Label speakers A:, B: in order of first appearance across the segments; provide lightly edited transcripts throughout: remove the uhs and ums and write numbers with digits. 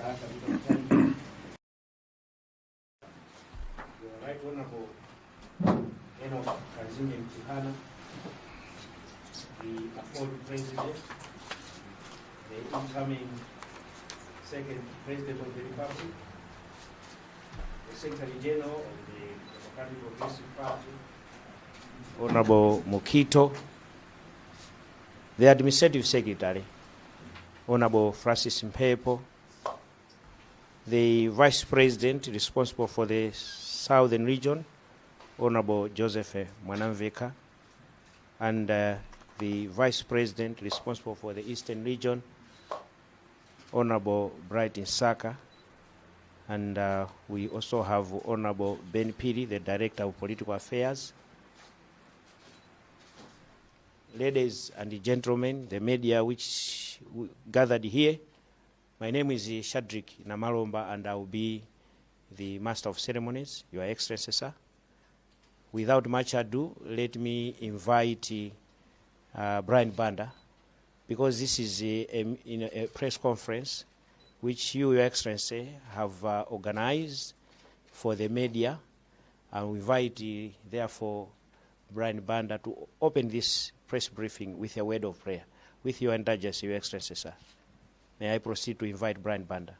A: Right Honorable Mtundu, the appointed President, the incoming Second President of the Republic, the Secretary General of the Democratic Progressive Party, Honorable Mokito, the Administrative Secretary, Honorable Francis Mpepo, the Vice President responsible for the Southern Region, Honorable Joseph Mwanamveka, and the Vice President responsible for the Eastern Region, Honorable Brighton Saka, and we also have Honorable Ben Piri, the Director of Political Affairs. Ladies and gentlemen, the media which gathered here, my name is Shadrach Namalomba, and I will be the Master of Ceremonies, Your Excellency, sir. Without much ado, let me invite Brian Banda, because this is a press conference which you, Your Excellency, have organized for the media, and we invite, therefore, Brian Banda to open this press briefing with a word of prayer. With your indulgence, Your Excellency, sir. May I proceed to invite Brian Banda?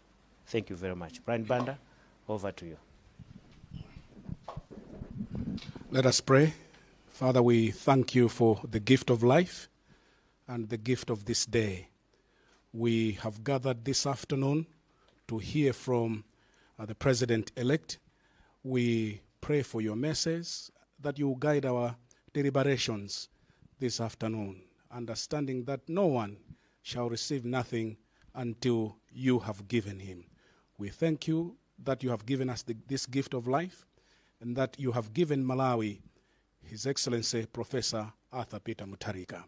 A: Thank you very much. Brian Banda, over to you.
B: Let us pray. Father, we thank you for the gift of life and the gift of this day. We have gathered this afternoon to hear from the President-elect. We pray for your message, that you guide our deliberations this afternoon, understanding that no one shall receive nothing until you have given him. We thank you that you have given us this gift of life, and that you have given Malawi His Excellency Professor Arthur Peter Mutharika.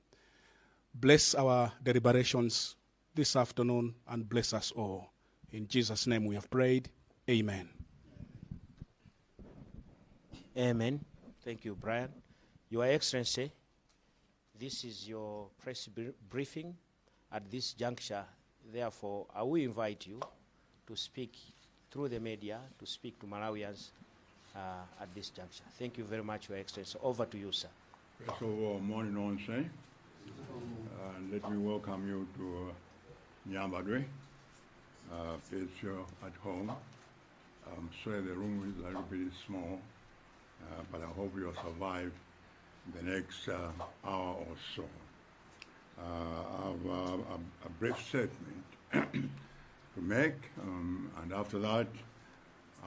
B: Bless our deliberations this afternoon and bless us all. In Jesus' name we have prayed. Amen.
A: Amen. Thank you, Brian. Your Excellency, this is your press briefing at this juncture. Therefore, I will invite you to speak through the media, to speak to Malawians at this juncture. Thank you very much, Your Excellency. Over to you, sir.
C: First of all, morning on, say. Let me welcome you to Nyambadwe. If you're at home, I'm sorry the room is a little bit small, but I hope you'll survive the next hour or so. I have a brief statement to make, and after that,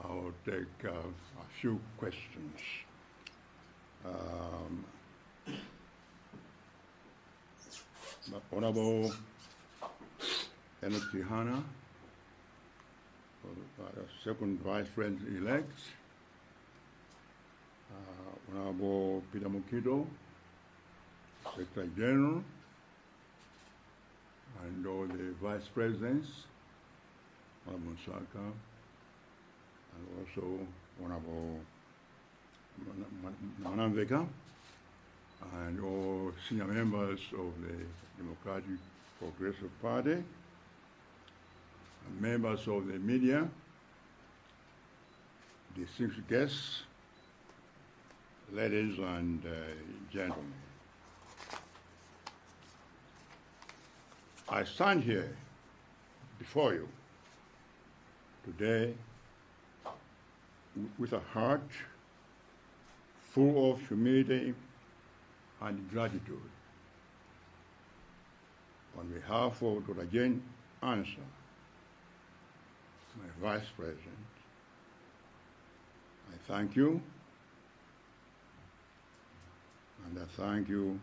C: I'll take a few questions. Honorable Ntima, second Vice President-elect, Honorable Peter Mokito, Secretary General, and all the Vice Presidents, Honorable Saka, and also Honorable Mwanamveka, and all senior members of the Democratic Progressive Party, and members of the media, distinguished guests, ladies and gentlemen. I stand here before you today with a heart full of humility and gratitude on behalf of Dr. Jane Ansah, my Vice President. I thank you, and I thank you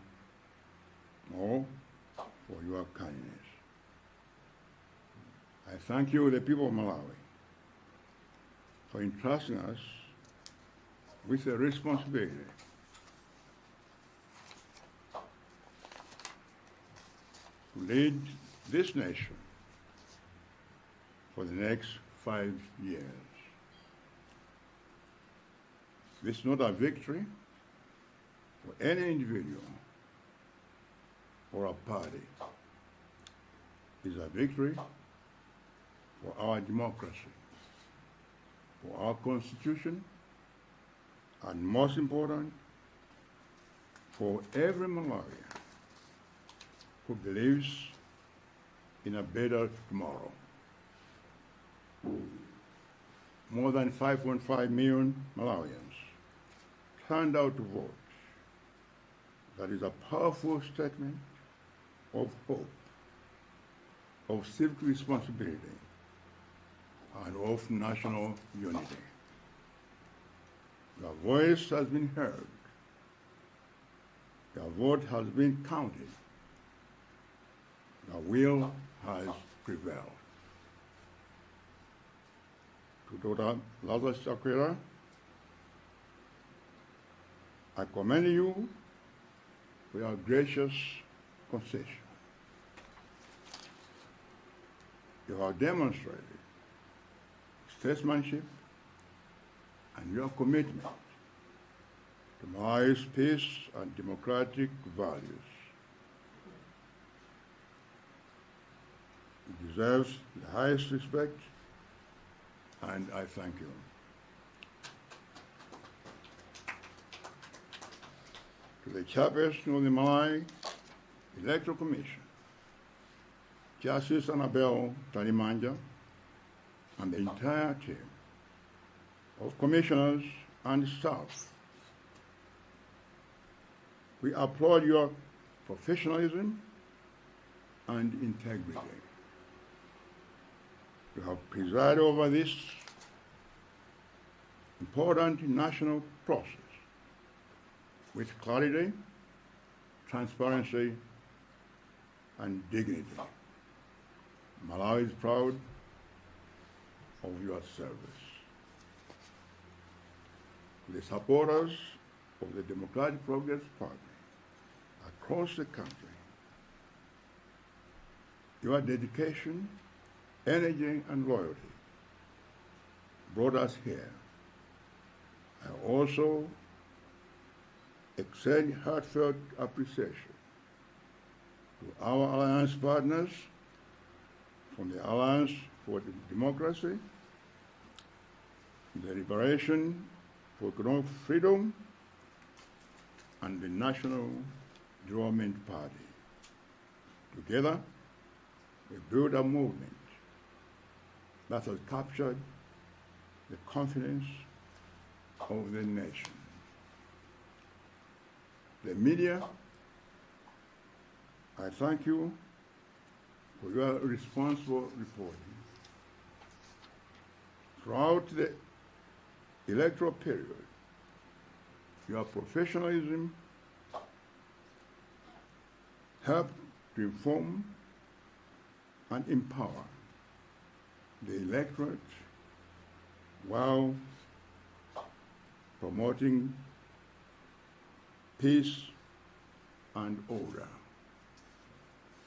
C: all for your kindness. I thank you, the people of Malawi, for entrusting us with the responsibility to lead this nation for the next 5 years. This is not a victory for any individual or a party. It's a victory for our democracy, for our Constitution, and most important, for every Malawian who believes in a better tomorrow. More than 5.5 million Malawians turned out to vote. That is a powerful statement of hope, of civic responsibility, and of national unity. Your voice has been heard. Your vote has been counted. Your will has prevailed. To Dr. Zogwira, I commend you for your gracious concession. You have demonstrated statesmanship and your commitment to Malawi's peace and democratic values. It deserves the highest respect, and I thank you. To the chairperson of the Malawi Electoral Commission, Justice Annabelle Talimanja, and the entire team of commissioners and staff, we applaud your professionalism and integrity. You have presided over this important national process with clarity, transparency, and dignity. Malawi is proud of your service. The supporters of the Democratic Progress Party across the country, your dedication, energy, and loyalty brought us here. I also extend heartfelt appreciation to our alliance partners from the Alliance for Democracy, the Liberation for Economic Freedom, and the National Development Party. Together, we build a movement that has captured the confidence of the nation. The media, I thank you for your responsible reporting. Throughout the electoral period, your professionalism helped to inform and empower the electorate while promoting peace and order.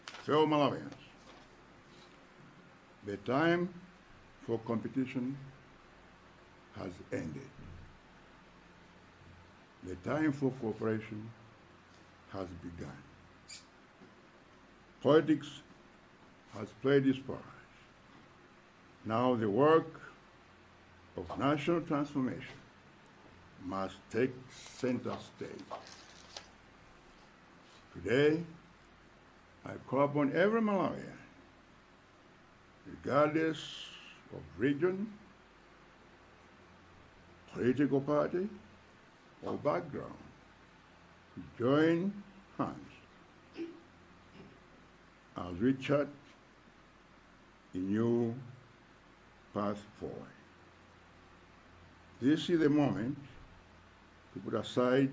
C: Fellow Malawians, the time for competition has ended. The time for cooperation has begun. Politics has played its part. Now the work of national transformation must take center stage. Today, I call upon every Malawian, regardless of region, political party, or background, to join hands as we chart a new path forward. This is the moment to put aside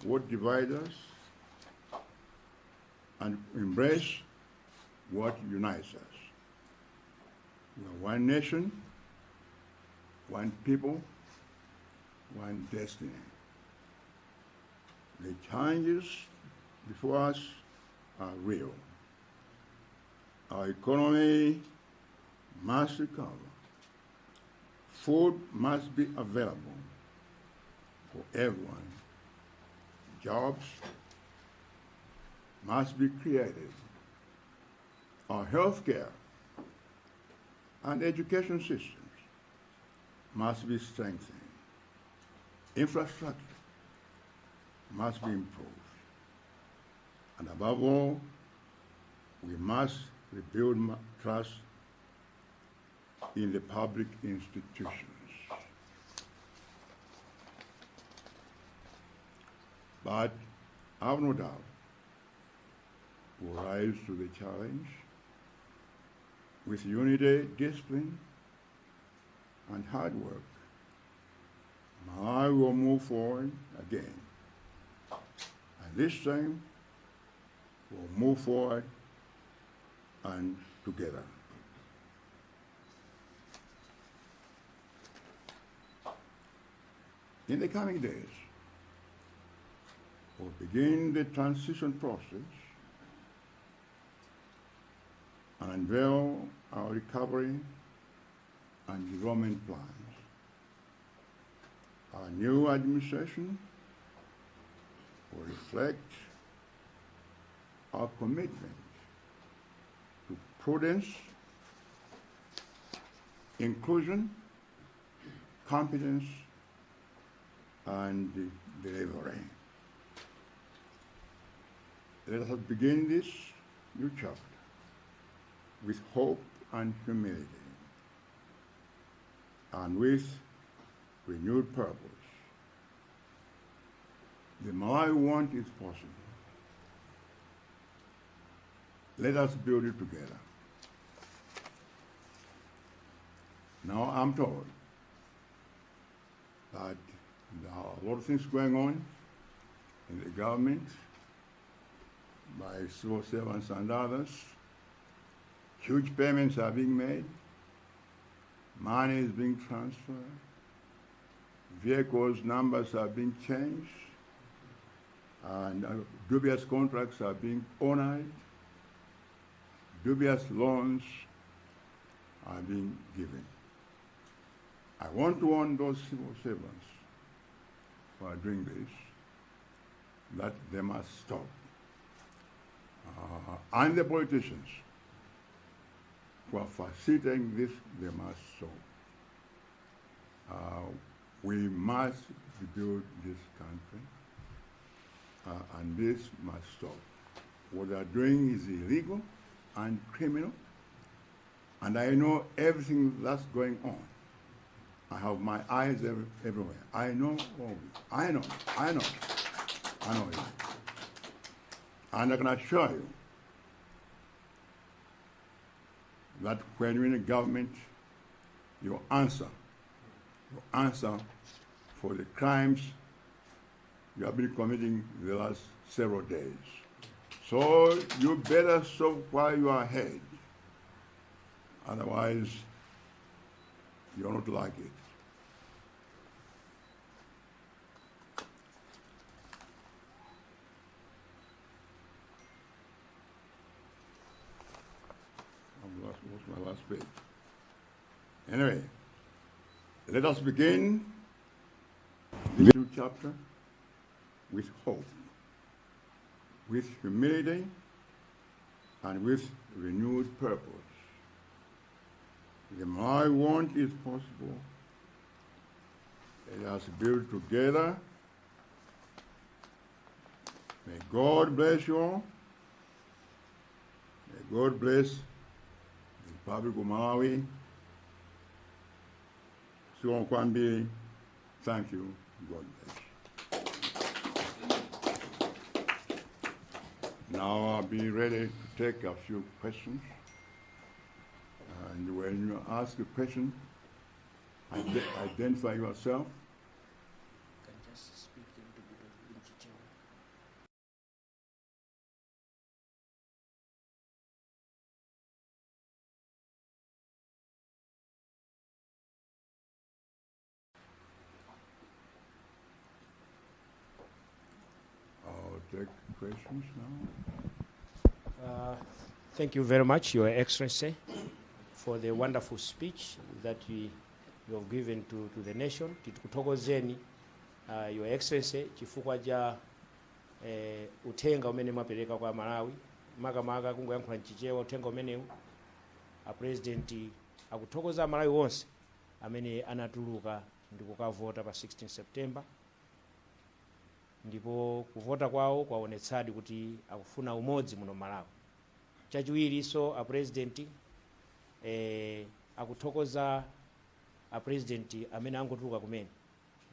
C: what divides us and embrace what unites us. We are one nation, one people, one destiny. The challenges before us are real. Our economy must recover. Food must be available for everyone. Jobs must be created. Our health care and education systems must be strengthened. Infrastructure must be improved. And above all, we must rebuild trust in the public institutions. But I have no doubt we'll rise to the challenge with unity, discipline, and hard work. Malawi will move forward again. And this time, we'll move forward and together. In the coming days, we'll begin the transition process and unveil our recovery and development plans. Our new administration will reflect our commitment to prudence, inclusion, competence, and delivery. Let us begin this new chapter with hope and humility, and with renewed purpose. The Malawi want is possible. Let us build it together. Now I'm told that there are a lot of things going on in the government by civil servants and others. Huge payments are being made. Money is being transferred. Vehicles numbers are being changed. And dubious contracts are being honored. Dubious loans are being given. I want to warn those civil servants who are doing this that they must stop. And the politicians who are facilitating this, they must stop. We must rebuild this country, and this must stop. What they are doing is illegal and criminal, and I know everything that's going on. I have my eyes everywhere. I know all this. I know it. And I can assure you that when you're in a government, you answer for the crimes you have been committing the last several days. So you better stop while you are ahead. Otherwise, you're not like it. What's my last page? Anyway, let us begin this new chapter with hope, with humility, and with renewed purpose. The Malawi want is possible. Let us build together. May God bless you all. May God bless the Republic of Malawi. Siwon Kwambi, thank you. God bless. Now I'll be ready to take a few questions. And when you ask a question, identify yourself.
A: Can just speak a little bit of Chichewa.
C: I'll take questions now.
A: Thank you very much, Your Excellency, for the wonderful speech that you have given to the nation. Tikutokozeni, Your Excellency, chifukwa ja uthenga umene mwapereka kwa Malawi. Makamaka kungoyankhula Chichewa uthenga umenewu. President akuthokoza Malawi wonse amene anatuluka ndi kukavota pa 16 September, ndipo kuvota kwawo kwaonetsadi kuti akufuna umodzi muno Malawi. Chachiwiriso a president akuthokoza a president amene angotuluka kumene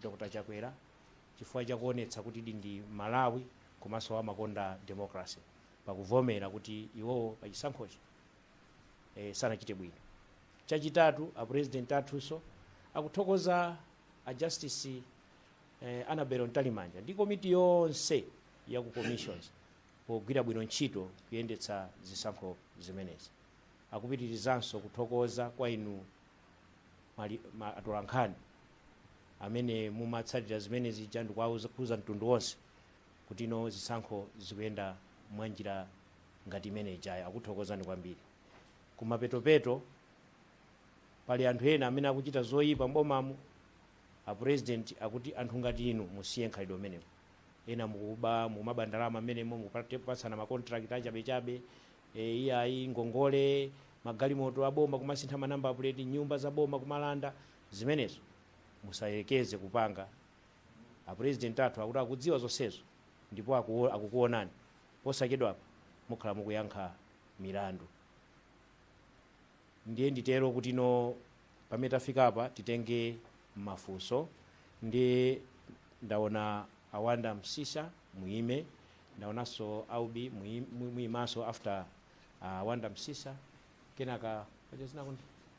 A: Dr. Chakwera chifukwa chakuonetsa kuti ndi Malawi komanso amakonda democracy pakuvomera kuti iwowo pachisankhochi sanachite bwino. Chachitatu a president athunso akuthokoza a justice Anabelo Ntalimanja ndi komiti yonse ya ku commissions pogwira bwino ntchito kuyendetsa zisankho zimenezi. Akupitirizanso kuthokoza kwa inu atolankhani amene mumatsatira zimenezi chandu kuuza mtundu wonse kuti ino zisankho zikuyenda mwanjira ngati imene ijayo. Akuthokozani kwambiri. Kumapetopeto pali anthu ena amene akuchita zoyipa mbomamo, a president akuti anthu ngati inu musiye nkhalidwe umenewo. Ena mukuba mumabandalama amenemo mukupatsana makontrakt achabechabe, iyayi ngongole, magalimoto aboma kumasintha manamba plate, nyumba za boma kumalanda, zimenezo musayekeze kupanga. A president athu akuti akudziwa zonsezo ndipo akukuonani posachedwa apa mukhala mukuyankha milandu. Ndiye nditero kuti no pamene tafika apa titenge mafunso. Ndi ndaona Awanda Msisa muime, ndaonanso Aubi muimaso after Awanda Msisa, kenaka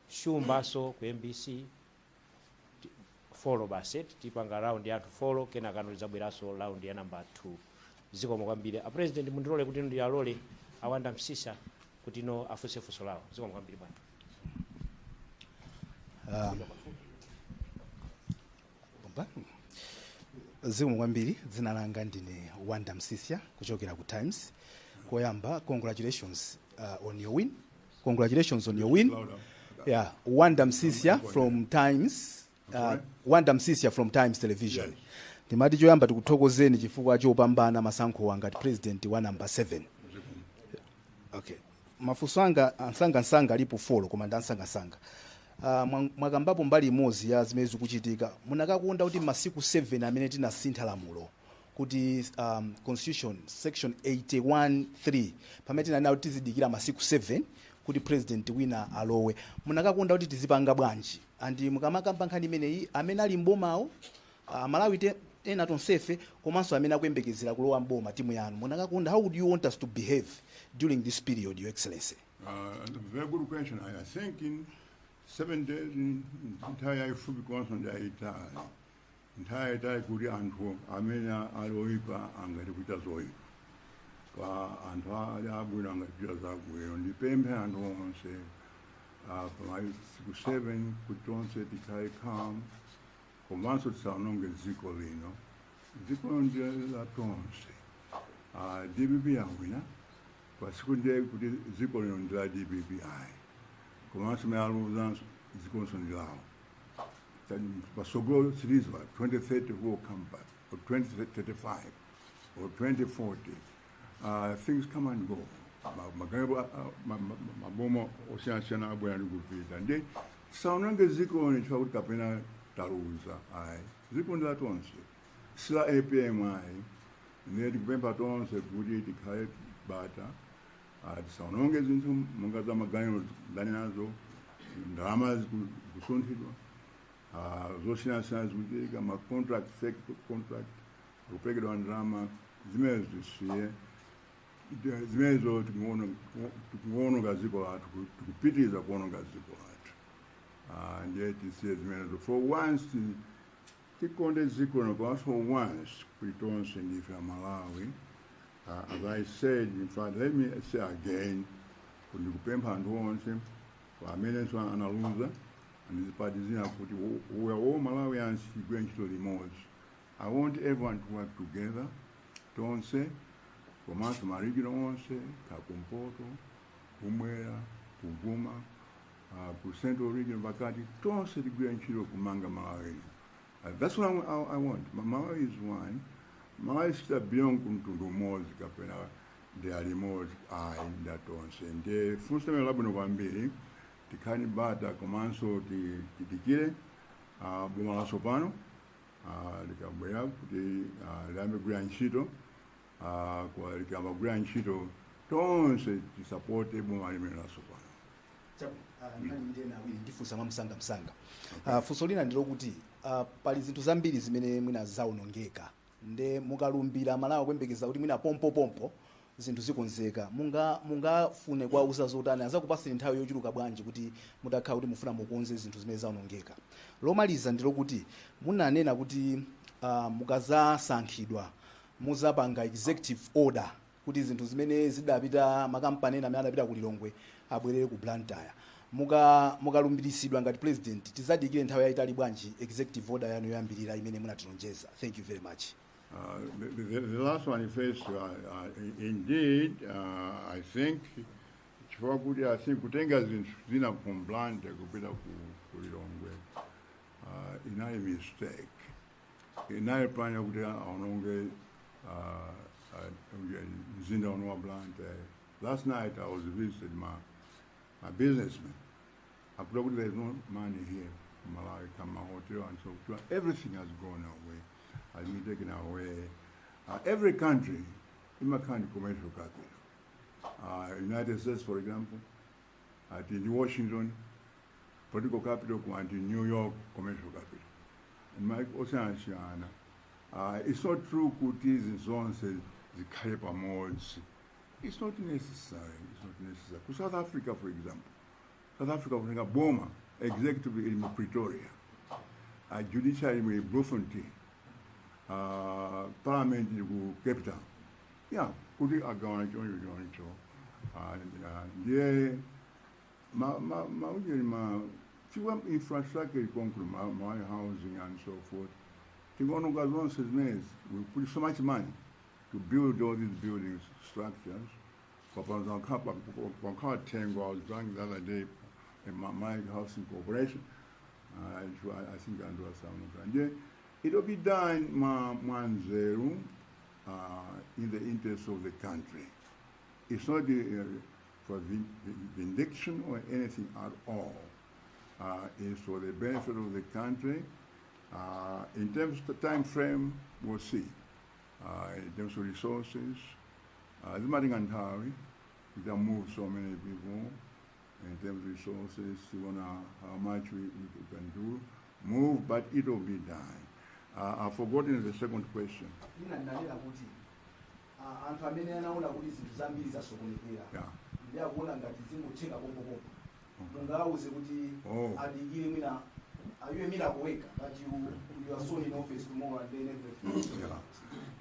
A: Shumbaso ku MBC follow basi tipanga round ya 2 kenaka nolizabweraso round ya number 2. Zikomo kwambiri. A president mundilole kuti ndi alole Awanda Msisa kuti no afunse funso lawo. Zikomo kwambiri bwana.
D: Zikomo kwambiri. Dzina langa ndine Awanda Msisa kuchokera ku Times. Koyamba, congratulations on your win. Congratulations on your win. Yeah, Awanda Msisa from Times. Awanda Msisa from Times Television. Ndimati choyamba tikuthokozeni chifukwa chopambana masankho wangati president wa number 7. Okay. Mafunso anga ansanga alipo 4 koma ndansanga. Mwakambapo mbali imodzi ya zimene zikuchitika. Munakakonda kuti masiku 7 amene tinasintha lamulo kuti constitution section 81(3) pamene tinanena kuti tizidikira masiku 7 kuti president wina alowe. Munakakonda kuti tizipanga bwanji? Andi mukamakamba nkhani imeneyi amene ali mbomawo Malawi ena tonsefe komanso amene akuyembekezera kulowa mboma timu yanu. Munakakonda, how would you want us to behave during this period, Your Excellency?
C: Very good question. I think in 7 days entire ifupi kwanza entire kuri anthu amene aloipa angati kuita zoipa kwa anthu abwino angati kuita zabwino. Ndipemphe anthu onse siku 7 kuti onse tikhale calm komanso tisanonge dziko lino. Dziko ndiye la tonse. DPP yawina kwa siku ndiye kuti dziko lino ndi la DPP ayi. Komanso mealuza zikonso ndilawo. Pasogolo silizwa 2030 will come back, or 2035, or 2040. Things come and go. Mabomo osiyana abwera ndikupita. Ndi saunange ziko ni chwa kapena taluza ayi. Ziko ndila tonse. Sila APM ayi. Ndi kupempa tonse kuti tikhale bata. Tisaunonge zinthu mungaza maganyo ndani nazo ndalama zikusonthidwa zosiyana zikuchitika ma contract fake contract kupekedwa ndalama zimenezo zisiye zimenezo tikuononga dziko lathu tikupitiriza kuononga dziko lathu ndiye tisiye zimenezo for once tikonde dziko lino for once kuti tonse ndife Malawi. As I said, in fact, let me say again, kundikupempha anthu onse amene analuza andizipatizina kuti we are all Malawians tigwire ntchito limodzi. I want everyone to work together. Tonse komanso marigino onse kakumpoto kumwera kuguma ku Central Region pakati tonse tigwire ntchito kumanga Malawi. That's what I want. Malawi is one. Malawi sita beyond kumtundu umodzi kapena ndi alimodzi ayi ndatonse. Ndi funso limene labwino kwambiri tikhani bata komanso tidikire boma la Sopano likabwera kuti liyambe kugwira ntchito kwa likamba kugwira ntchito tonse tisapote boma limene la Sopano.
D: ndifunsa msanga funso lina ndilokuti pali zinthu zambiri zimene mwina zaonongeka nde mukalumbira Malawi kuyembekeza kuti mwina pompo zinthu zikonzeka mungafune kuwauza zotani azakupaseni nthawi yochuluka bwanji kuti mutakhala kuti mufuna mukonze zinthu zimene zaonongeka. Lomaliza ndilokuti munanena kuti mukazasankhidwa muzapanga executive order kuti zinthu zimene zidapita makampani ena amene adapita ku Lilongwe abwerere ku Blantyre. Mukalumbiritsidwa ngati president tizadikire nthawi yayitali bwanji executive order yanu yoyambirira imene munatilonjeza. Thank you very much.
C: The last one first, indeed, I think kutenga zina from Blantyre kupita ku Lilongwe inayo mistake. Inayo plan ya kuti aononge mzinda wa Blantyre. Last night I was visiting my businessman. I thought there's no money here in Malawi, my hotel and so forth. Everything has gone away, has been taken away. Every country, in my country, commercial capital. United States, for example, in Washington, political capital, and in New York, commercial capital. And my ocean, it's not true Kutis and so on says the Kaipa modes. It's not necessary. It's not necessary. For South Africa, for example, South Africa, for example, Boma, executive in Pretoria, judiciary in Bloemfontein, parliament in Cape Town. Yeah, could you go on and infrastructure, my housing and so forth. We put so much money to build all these buildings, structures. I was drunk the other day in my housing corporation. I think I do some. It will be done in the interest of the country. It's not for vindication or anything at all. It's for the benefit of the country. In terms of the time frame, we'll see. In terms of resources, the Madingantawi, we can move so many people. In terms of resources, how much we can do, move, but it will be done. I've forgotten the second question.
D: Are you a miracle worker that you are soon in office tomorrow and then everything?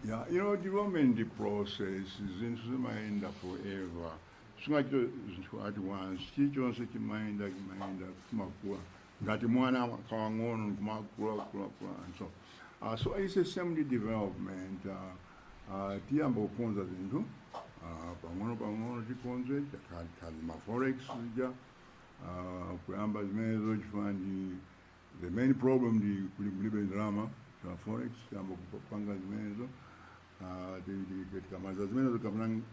C: Yeah, you know, development the process is in mind forever. So much at once, teach on such a mind like mind of Gatimwana, Kawangon, and so. So it's a assembly development. Tiambo Ponza into Pangono Concept, Kalima Forex, Kuyamba's Mezo, the main problem the drama, Forex, Tiambo Panga's Mezo, the Kamazas Mezo, the Kamran,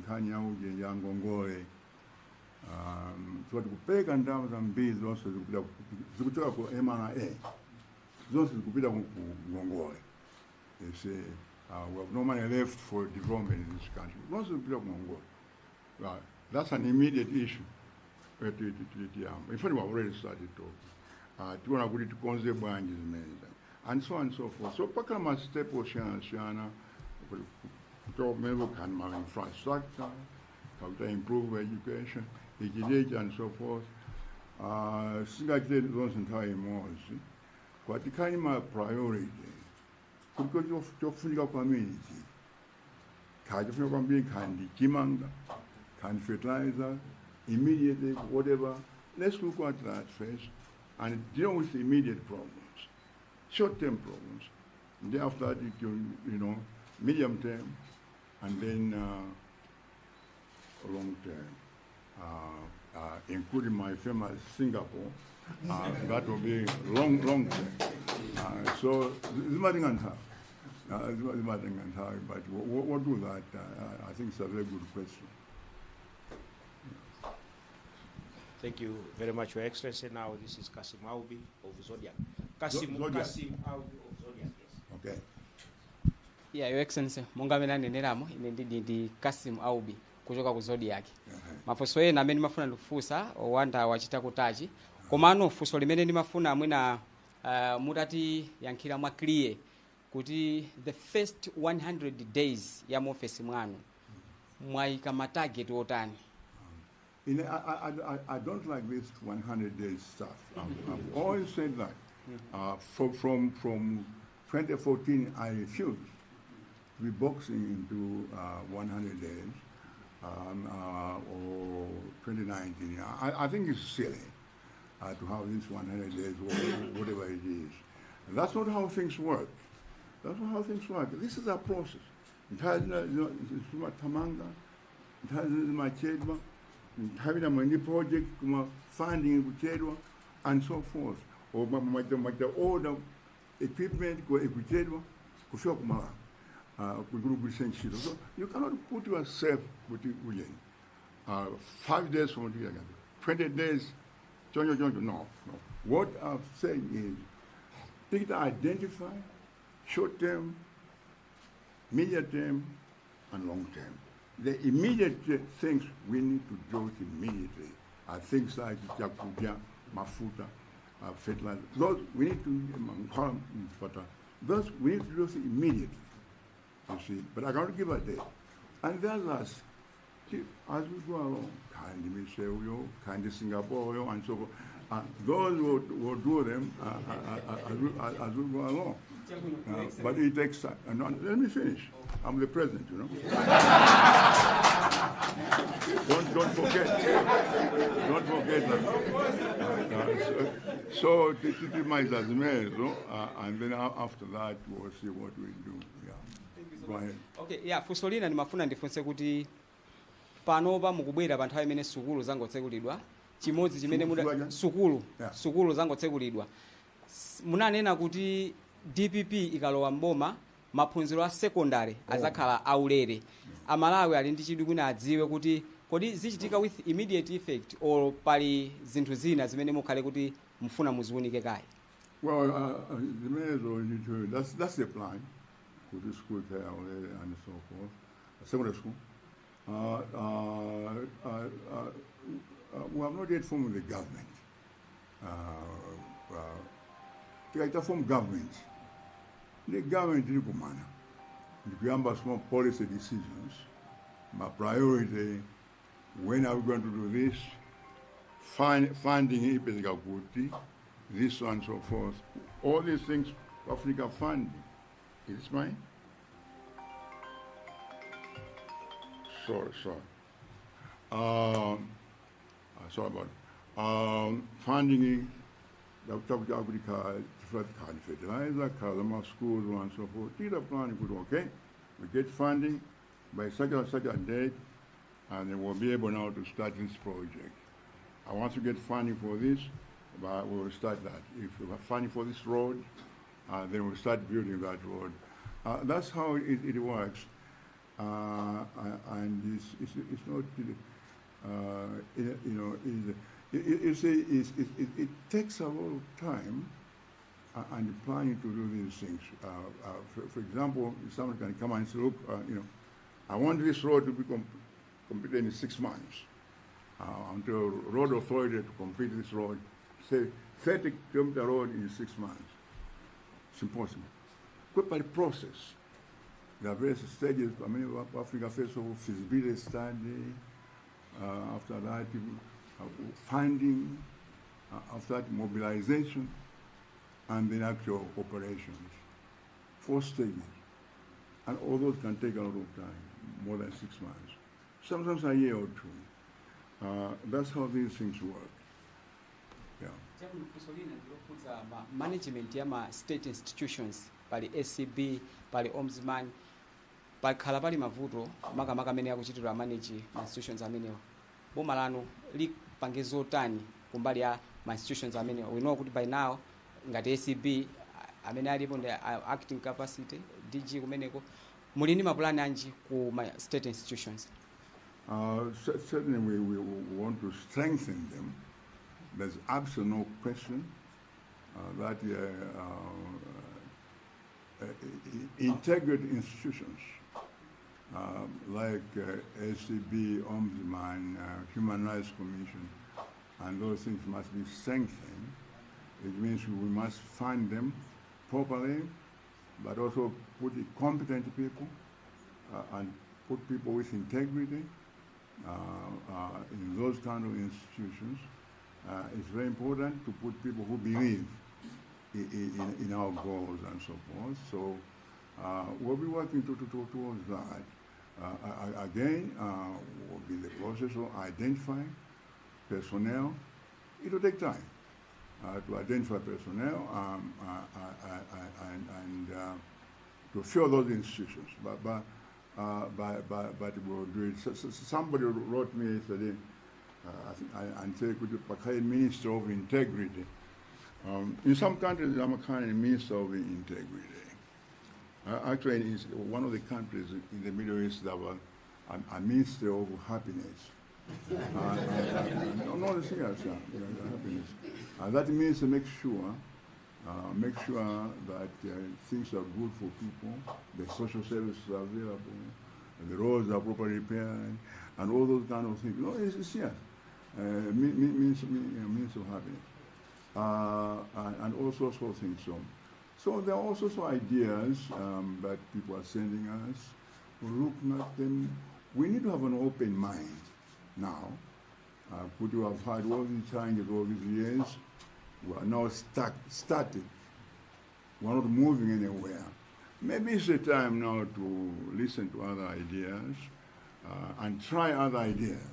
C: Kanya, Yangongore. So to pay and dams and bees also to talk about MRA. Those who could be Mongol. They say, we have no money left for development in this country. Those who be Mongol. That's an immediate issue. In fact, we have already started talking. To want to conserve branches, and so on and so forth. So, Pakama step or Shana, to can have infrastructure, how to improve education, and so forth. Singapore those entire more. What the kind of priority because of the community, kind of community can kimanga, can fertilizer, immediately, whatever. Let's look at that first and deal with the immediate problems, short-term problems. And then after that, you know, medium term, and then long term, including my famous Singapore. That will be long term. So this matter and but what do that? I think it's a very good question.
A: Thank you very much, Your Excellency. Now this is Kasim Aubi of Zodiac. Kasim
C: Zodiac.
A: Kasim Aubi of Zodiac, yes.
C: Okay.
E: Yeah, Your Excellency, monga amene aneneramo ine ndi Kasim Aubi kuchoka ku Zodiac. Mafunso ena amene ndimafuna ndikufunsa owanda wachita kutachi. Komano funso limene ndimafuna amwina mutati yankhira mwa clear kuti the first 100 days ya office mwanu mwayika ma target otani.
C: I don't like this 100 days stuff. I've always said that. From 2014, I refused to be boxing into 100 days or 2019. I think it's silly to have this 100 days or whatever it is. And that's not how things work. That's not how things work. This is a process. It has Tamanga, it has my Chedwa, having a money project, funding Kuchedwa, and so forth. Or the order equipment go Kuchedwa, Kushokumala, so you cannot put yourself with 5 days from 20 days, no. What I'm saying is, take the identify short term, medium term, and long term. The immediate things we need to do immediately are things like Jakuja, Mafuta, fertilizer. Those we need to those we need to do immediately. You see, but I can't give a date. And the others, as we go along, kindly Michelle, kindly Singapore, and so forth. Those will do them as we go along. But it takes time. Let me finish. I'm the president, you know. don't forget. Don't forget that. So Ntima is as mayor, and then after that we'll see what we do. Yeah. Go ahead.
E: Okay, yeah, funso lina ndimafuna ndifunse kuti panopa mukubwera pa nthawi imene sukulu zangotsekulidwa chimodzi chimene sukulu zangotsekulidwa munanena kuti DPP ikalowa mboma maphunziro a secondary azakhala aulere amalawi ali ndi chidwi kwina adziwe kuti kodi zichitika with immediate effect or pali zinthu zina zimene mukhale kuti mfuna muziwunike kaye.
C: Well, the mayor that's the plan. The school there and so forth, secondary school. We have not yet formed the government. To form government, the government is going to have small policy decisions. My priority, when are we going to do this? Funding, this one and so forth. All these things, Africa funding. Is this mine? Sorry. Sorry about it. Funding the agriculture, fertilizer, Kalama schools, and so forth. These are planning good, okay? We get funding by such a date, and then we'll be able now to start this project. I want to get funding for this, but we will start that. If we have funding for this road, then we'll start building that road. That's how it works. And it's not, it takes a lot of time and planning to do these things. For example, if someone can come and say, look, I want this road to be completed in 6 months. Until road authority to complete this road, say 30-kilometer road in 6 months. It's impossible. But by the process, there are various stages. I mean, Africa first of all, feasibility study. After that, funding. After that, mobilization, and then actual operations. 4 stages, and all those can take a lot of time, more than 6 months, sometimes a year or 2. That's how these things work. Yeah.
E: Management ya state institutions pali SCB pali ombudsman pali khala pali mavuto makamaka amene akuchitira manage institutions amenewa boma lanu lipange zotani kumbali ya institutions amenewa. We know kuti by now ngati SCB amene alipo ndi acting capacity DG kumeneko muli ndi mapulani anji ku state institutions?
C: Certainly we want to strengthen them there's absolutely no question that integrated institutions like SCB, Ombudsman, Human Rights Commission, and those things must be strengthened. It means we must fund them properly, but also put competent people and put people with integrity in those kind of institutions. It's very important to put people who believe in our goals and so forth. So we'll be working towards that. Again, will be the process of identifying personnel. It will take time to identify personnel and to fill those institutions. But we'll do it. So somebody wrote me yesterday, and said, could you become Minister of Integrity? In some countries, I'm a kind of Minister of Integrity. Actually, it's one of the countries in the Middle East that have a Minister of Happiness. No, serious, happiness. That means to make sure that things are good for people, the social services are available, the roads are properly repaired, and all those kind of things. No, it's serious. Means of happiness, and all sorts of things. So there are also some ideas that people are sending us. We're looking at them. We need to have an open mind now. People have had all these challenges all these years. We are now started. We're not moving anywhere. Maybe it's the time now to listen to other ideas and try other ideas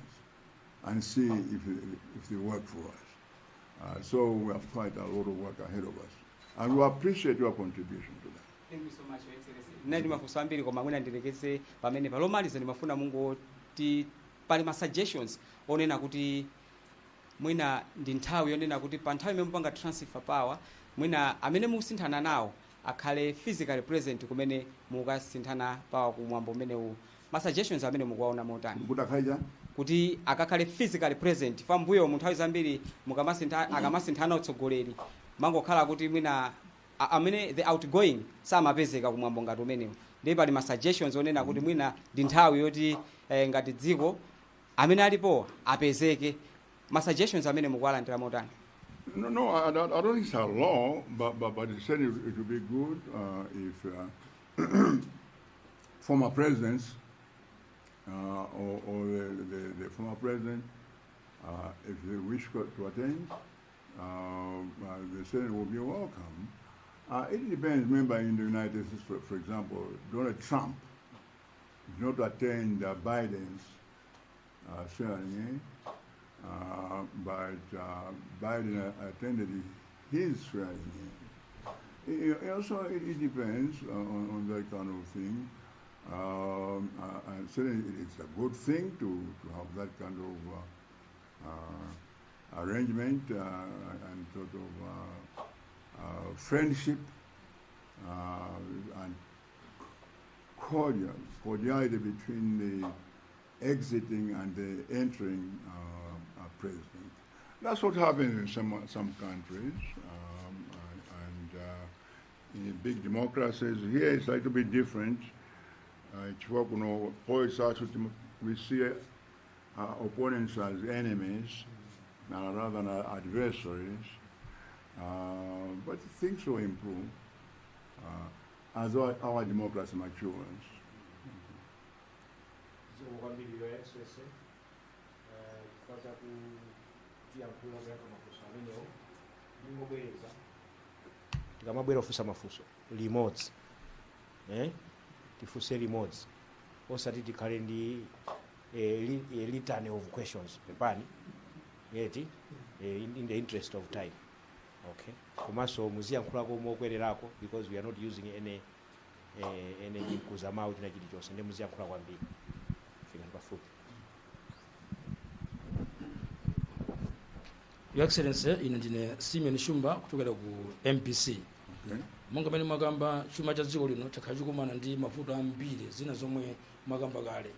C: and see if they work for us. So we have quite a lot of work ahead of us. And we appreciate your contribution to that.
E: Thank you so much, Your Excellency. Nadi mafunso ambiri koma mwina ndirekeze pamene palomaliza ndimafuna mungoti pali ma suggestions onena kuti mwina ndi nthawi yonena kuti pa nthawi imene mupanga transfer power mwina amene mukusinthana nawo akhale physically present kumene mukasinthana power kumwambo umenewu. Ma suggestions amene mukuwaona motani kuti akakhale physically present pambuyo mu nthawi zambiri akamasinthana utsogoleri mangokhala kuti mwina amene the outgoing samapezeka kumwambo ngati umenewu. Ndipo pali ma suggestions onena kuti mwina ndi nthawi yoti ngati dziko amene alipo apezeke. Ma suggestions amene mukuwalandira motani?
C: No, I don't think it's a law, but it said it would be good if former presidents or the former president, if they wish to attend, the Senate will be welcome. It depends. Remember, in the United States, for example, Donald Trump did not attend Biden's ceremony, but Biden attended his ceremony. Also, it depends on that kind of thing. And certainly, it's a good thing to have that kind of arrangement and sort of friendship and cordiality between the exiting and the entering president. That's what happens in some countries, and in big democracies. Here it's a little bit different. We see opponents as enemies rather than adversaries, but things will improve as our democracy matures.
A: Tikamabwera ofusa mafuso limodzi tifuse limodzi osati tikhale ndi litany of questions pepani yeti in the interest of time. Okay, komanso muziyankhulako mokwererako because we are not using any mkuzamawu tina chilichonse ndi muziyankhula kwambiri fika pafupi.
F: Your Excellency, ine ndine Simeon Shumba kuchokera ku MPC. Monga pamene mwakamba chuma cha dziko lino chakhala chikumana ndi mavuto ambiri zina zomwe mwakamba kale.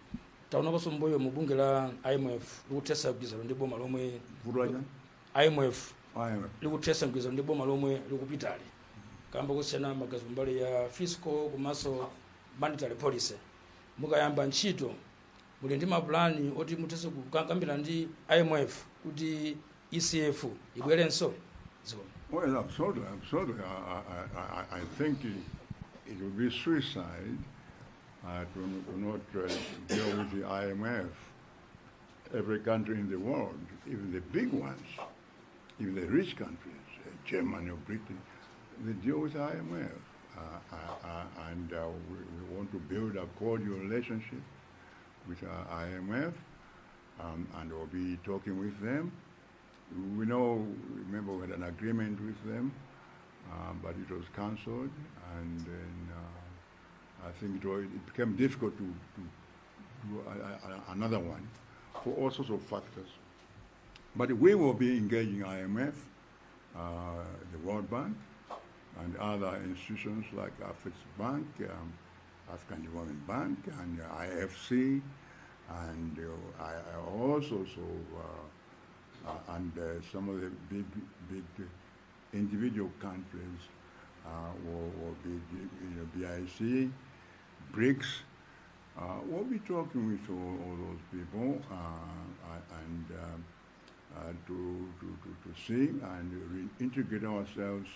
F: Taonakonso mboyo mu bunge la IMF likuthetsa kugwirizana ndi boma lomwe IMF
C: IMF.
F: likuthesa mgwirizano ndi boma lomwe likupitali kamba kusiyana magazi mbali ya fiscal komanso monetary policy mukayamba ntchito muli ndi mapulani oti muthese kukambirana ndi IMF kuti ECF ibwerenso.
C: Well, absolutely, absolutely. I think it would be suicide to not deal with the IMF. Every country in the world, even the big ones, even the rich countries, Germany or Britain, they deal with IMF. And we want to build a cordial relationship with IMF, and we'll be talking with them. We remember we had an agreement with them, but it was cancelled, and then I think it became difficult to do another one for all sorts of factors. But we will be engaging IMF, the World Bank, and other institutions like Bank, African Development Bank, and IFC, and I also and some of the big individual countries will be, BIC, BRICS. We'll be talking with all those people and to see and reintegrate ourselves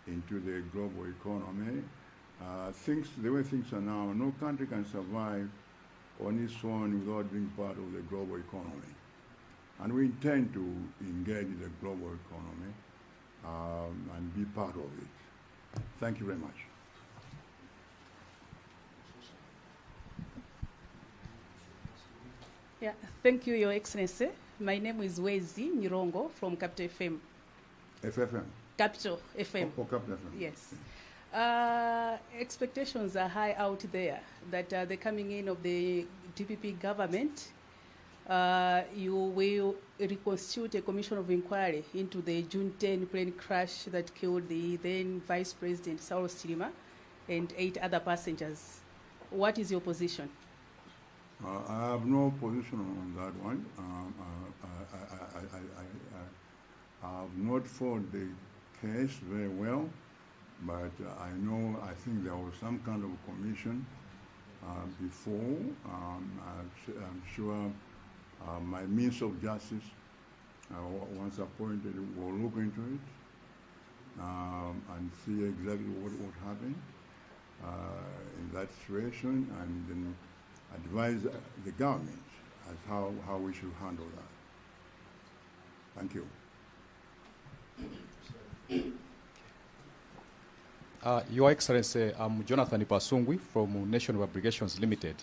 C: into the global economy. The way things are now, no country can survive on its own without being part of the global economy. And we intend to engage in the global economy and be part of it. Thank you very much.
G: Yeah, thank you, Your Excellency. My name is Wezi Nyirongo from Capital FM.
C: FFM?
G: Capital FM.
C: Oh, Capital FM.
G: Yes. Expectations are high out there that the coming in of the DPP government, you will reconstitute a commission of inquiry into the June 10 plane crash that killed the then Vice President Saulos Chilima and 8 other passengers. What is your position?
C: I have no position on that one. I have not followed the case very well, but I think there was some kind of commission before. I'm sure my Minister of Justice, once appointed, will look into it and see exactly what happened in that situation, and then advise the government as how we should handle that. Thank you.
H: Your Excellency, I'm Jonathan Ipasungwi from National Obligations Limited.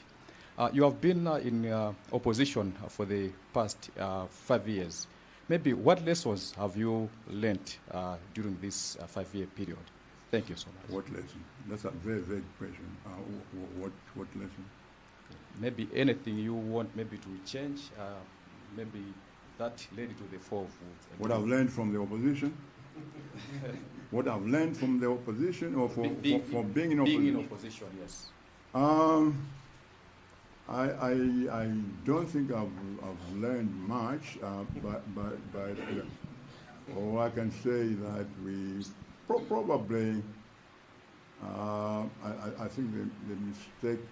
H: You have been in opposition for the past 5 years. Maybe what lessons have you learned during this 5-year period? Thank you so much.
C: What lesson? That's a very vague question. What lesson?
H: Maybe anything you want maybe to change, maybe that led to the fall of
C: what I've learned from the opposition? What I've learned from the opposition, or for being in opposition?
H: Being in opposition, yes.
C: I don't think I've learned much, but all I can say that we probably, I think the mistake,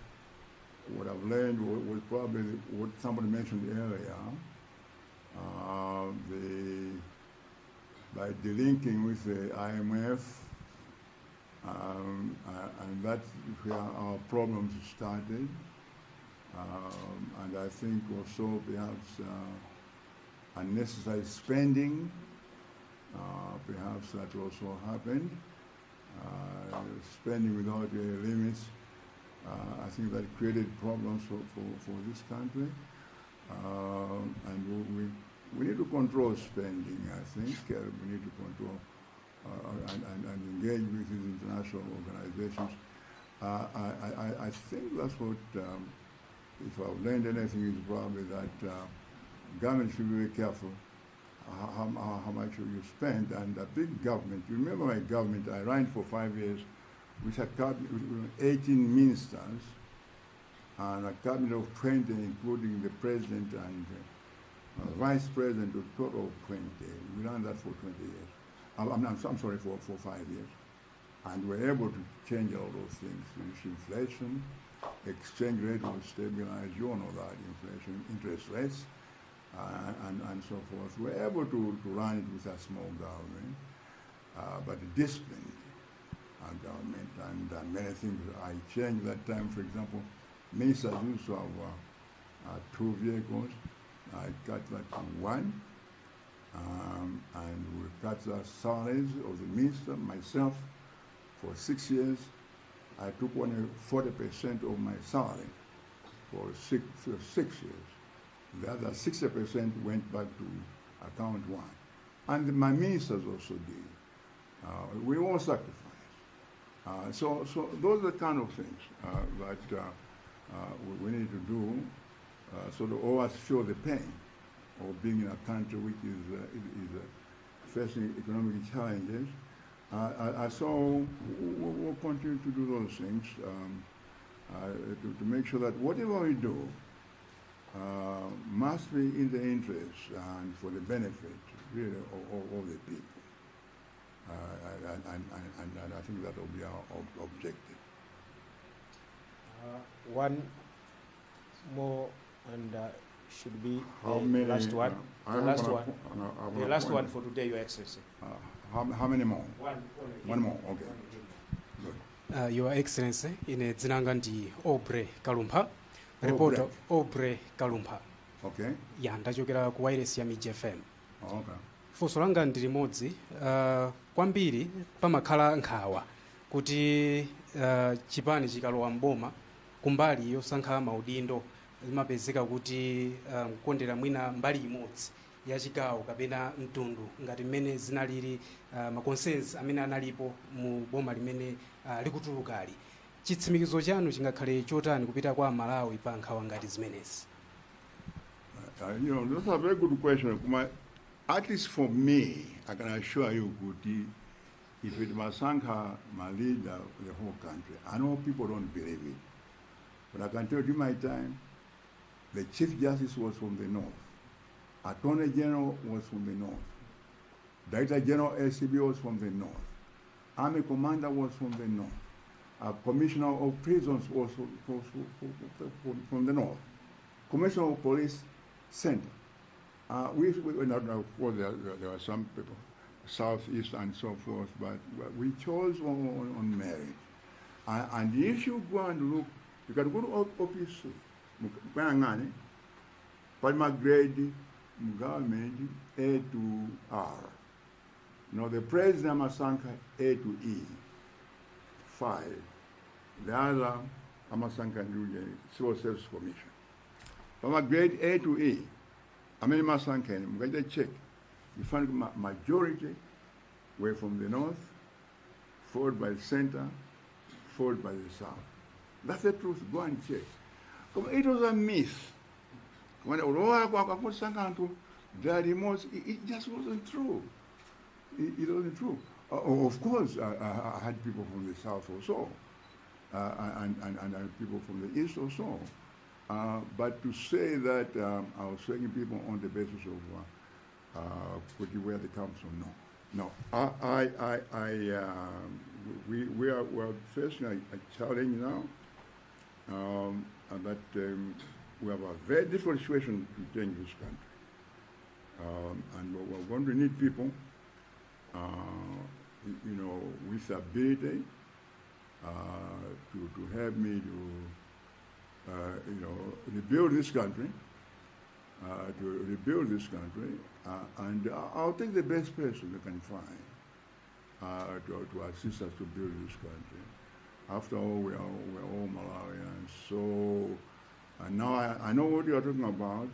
C: what I've learned was probably what somebody mentioned earlier, by delinking with the IMF, and that's where our problems started. And I think also perhaps unnecessary spending, perhaps that also happened. Spending without limits, I think that created problems for this country. And we need to control spending, I think. We need to control and engage with these international organizations. I think that's what, if I've learned anything, is probably that government should be very careful how much you spend. And a big government, you remember my government, I ran for 5 years with a cabinet with 18 ministers and a cabinet of 20, including the president and vice president to a total of 20. We ran that for 20 years. I'm sorry, for 5 years. And we're able to change all those things. Inflation, exchange rate was stabilized. You all know that, inflation, interest rates, and so forth. We're able to run it with a small government, but disciplined government, and many things I changed that time. For example, ministers used to have 2 vehicles. I cut that to 1, and we cut the salaries of the minister, myself, for 6 years. I took only 40% of my salary for 6 years. The other 60% went back to account 1. And my ministers also did. We all sacrificed. So those are the kind of things that we need to do so that all of us feel the pain of being in a country which is facing economic challenges. So we'll continue to do those things to make sure that whatever we do must be in the interest and for the benefit, really, of the people. And I think that will be our objective.
A: One more, and should be
C: How
A: the
C: many,
A: last one.
C: I
A: The
C: have
A: last
C: an
A: one.
C: appo-
A: The
C: an
A: last one
C: appointment.
A: for today, Your Excellency.
C: How many more? One more, okay. Good.
B: Your Excellency, ine dzina langa ndi Obre Kalumpha, reporter Obre Kalumpha.
C: Okay.
B: Ya ndachokera ku wireless ya Miji FM.
C: Okay.
B: Funso langa ndi limodzi, kwambiri pamakhala nkhawa kuti chipani chikalowa mboma kumbali yosankha maudindo imapezeka kuti kukondera mwina mbali imodzi ya chigawo kapena mtundu ngati mmene zinalili maconsensus amene analipo mu boma limene likutulukali. Chitsimikizo chanu chingakhale chotani kupita kwa Malawi pa nkhawa ngati zimenezi?
C: That's a very good question. At least for me, I can assure you, Kuti, if it Masanka, my leader of the whole country, I know people don't believe it. But I can tell you my time, the Chief Justice was from the North. Attorney General was from the North. Director General LCB was from the North. Army Commander was from the North. Commissioner of Prisons was from the North. Commissioner of Police, Center. Of course, there were some people, Southeast and so forth, but we chose on merit. And if you go and look, you can go to OPC, but my grade, government, A to R. The president Amasanka, A to E, 5. The other, Amasanka, Civil Service Commission. But my grade A to E, I mean, Masanka, I'm going to check. You find majority were from the North, followed by the Center, followed by the South. That's the truth. Go and check. It was a myth. When it just wasn't true. It wasn't true. Of course, I had people from the South also, and people from the East also. But to say that I was swaying people on the basis of where they come from, no. We are facing a challenge now, but we have a very different situation to change this country, and we're going to need people, with ability to help me to rebuild this country, and I'll take the best person we can find to assist us to build this country. After all, we're all Malawians. So now I know what you're talking about.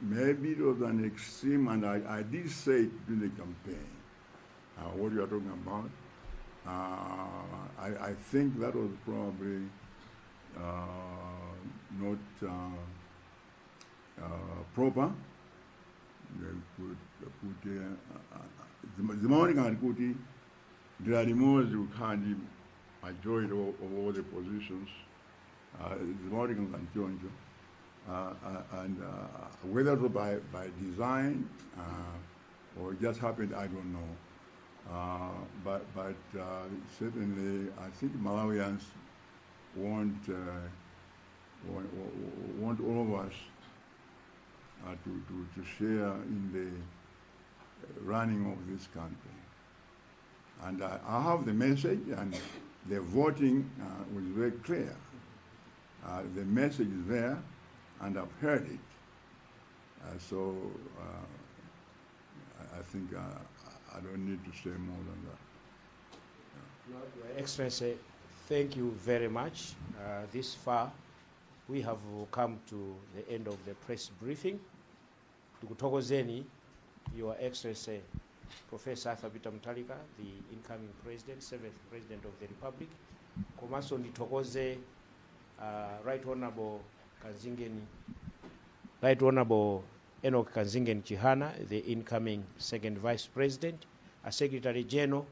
C: Maybe it was an extreme, and I did say it during the campaign, what you're talking about. I think that was probably not proper. The morning I put it, there are more you can't majority of all the positions. The morning I joined you. and whether it was by design or it just happened, I don't know. But certainly, I think Malawians want all of us to share in the running of this country. And I have the message, and the voting was very clear. The message is there, and I've heard it. So I think I don't need to say more than that.
A: Your Excellency, thank you very much. This far, we have come to the end of the press briefing. Tukuthokozeni, Your Excellency, Professor Arthur Peter Mutharika, the incoming president, 7th president of the Republic. Komanso ndithokoze Right Honorable Enoch Kanzingeni Chihana, the incoming 2nd vice president, a secretary general,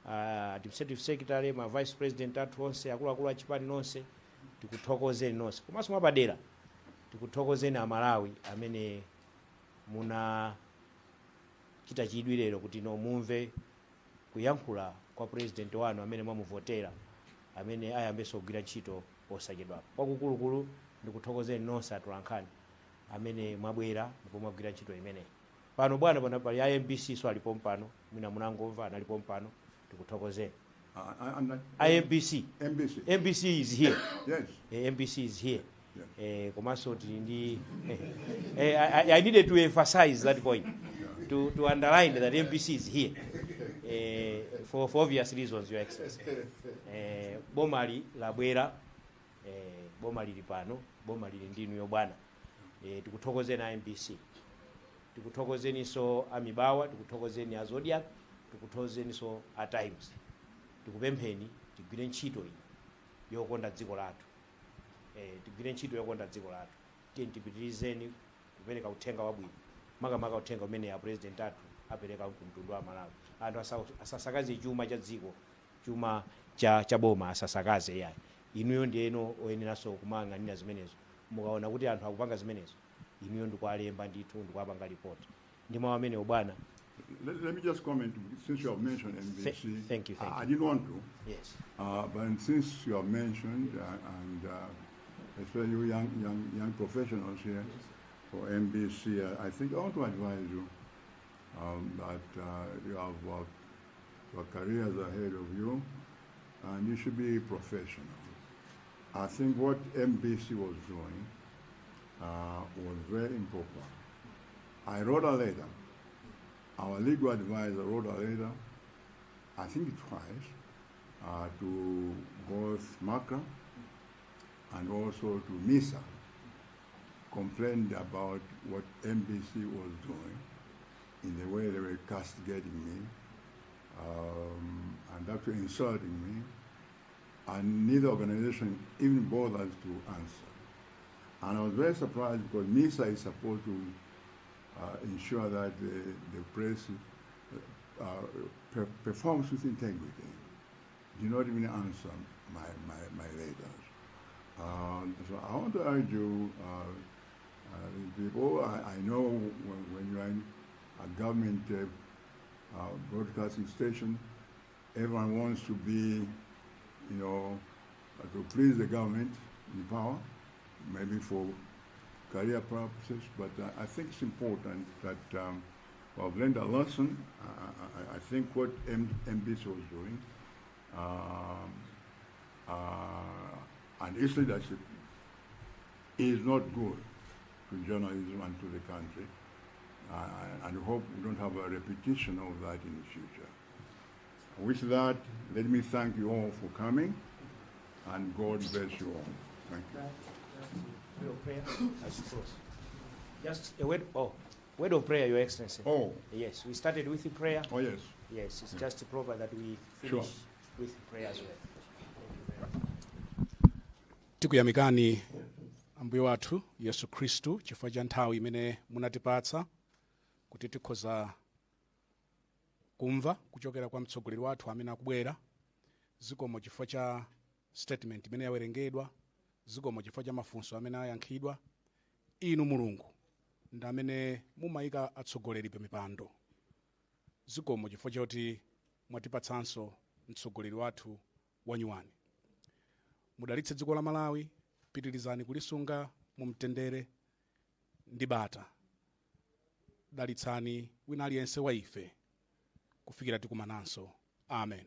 A: administrative secretary, my vice president athu onse, akuluakulu achipani nonse, tikuthokozeni nonse. Komanso mwapadera, tikuthokozeni Amalawi amene muna chita chidwi lero kuti no mumve kuyankhula kwa president wanu amene mwamuvotera, amene ayambeso kugwira ntchito posachedwa. Kwakukulukulu ndikuthokozeni nonse atolankhani amene mwabwera ndipo mwagwira ntchito imeneyi. Pano bwana pana pali IMBC so alipo mpano, mina munangomva analipo mpano, tikuthokozeni. MBC is here.
C: Yes.
A: MBC is here.
C: Yes.
A: Komanso ndi I needed to emphasize that point. To underline that MPC is here for obvious reasons, Your Excellency. Bomali labwera, bomali lipano, bomali ndinu yobwana. Tikuthokozeni MPC. Tikuthokozeni so Amibawa, tikuthokozeni Zodiac, tikuthokozeni so at times. Tikupempheni tigwire ntchito iyi yokonda dziko lathu. Tigwire ntchito yokonda dziko lathu. Tipitirizeni kupereka uthenga wabwino. Makamaka uthenga umene ya president athu apereka ku Mtundu wa Malawi. Anthu asasakaze chuma cha dziko, chuma cha boma asasakaze yayi. Inuyo ndiyeno oyeneranso kumang'anira zimenezo. Mukaona kuti anthu akupanga zimenezo, inuyo ndikualemba ndithu ndikuapanga report. Ndi mawu amene obwana.
C: Let me just comment, since you have mentioned MBC.
A: Thank you.
C: I didn't want to.
A: Yes.
C: But since you have mentioned, and especially you young professionals here for MBC, I think I want to advise you that you have your careers ahead of you, and you should be professional. I think what MBC was doing was very improper. I wrote a letter. Our legal advisor wrote a letter, I think twice, to both Maka and also to MISA, complained about what MBC was doing in the way they were castigating me and actually insulting me, and neither organization even bothered to answer. And I was very surprised because MISA is supposed to ensure that the press performs with integrity. Do not even answer my letters. So I want to urge you, people, I know when you're in a government broadcasting station, everyone wants to be, to please the government in power, maybe for career purposes, but I think it's important that we've learned a lesson. I think what MBC was doing, and its leadership is not good to journalism and to the country. And I hope we don't have a repetition of that in the future. With that, let me thank you all for coming, and God bless you all. Thank you.
A: Word of prayer as close. Just a word of prayer, Your Excellency.
C: Oh.
A: Yes, we started with the prayer.
C: Oh, yes.
A: Yes, it's just proper that we finish with prayer as well.
B: Tikuyamikani ambuye wathu Yesu Kristu chifukwa cha nthawi imene munatipatsa kuti tikhoza kumva kuchokera kwa mtsogoleri wathu amene akubwera, zikomo chifukwa cha statement imene yawerengedwa, zikomo chifukwa cha mafunso amene ayankhidwa, inu mulungu ndi amene mumayika atsogoleri pa mipando. Zikomo chifukwa choti mwatipatsanso mtsogoleri wathu wanyuwani. Mudalitse dziko la Malawi, pitirizani kulisunga mu mtendere ndi bata. Dalitsani wina aliyense wa ife kufikira tikumananso. Amen.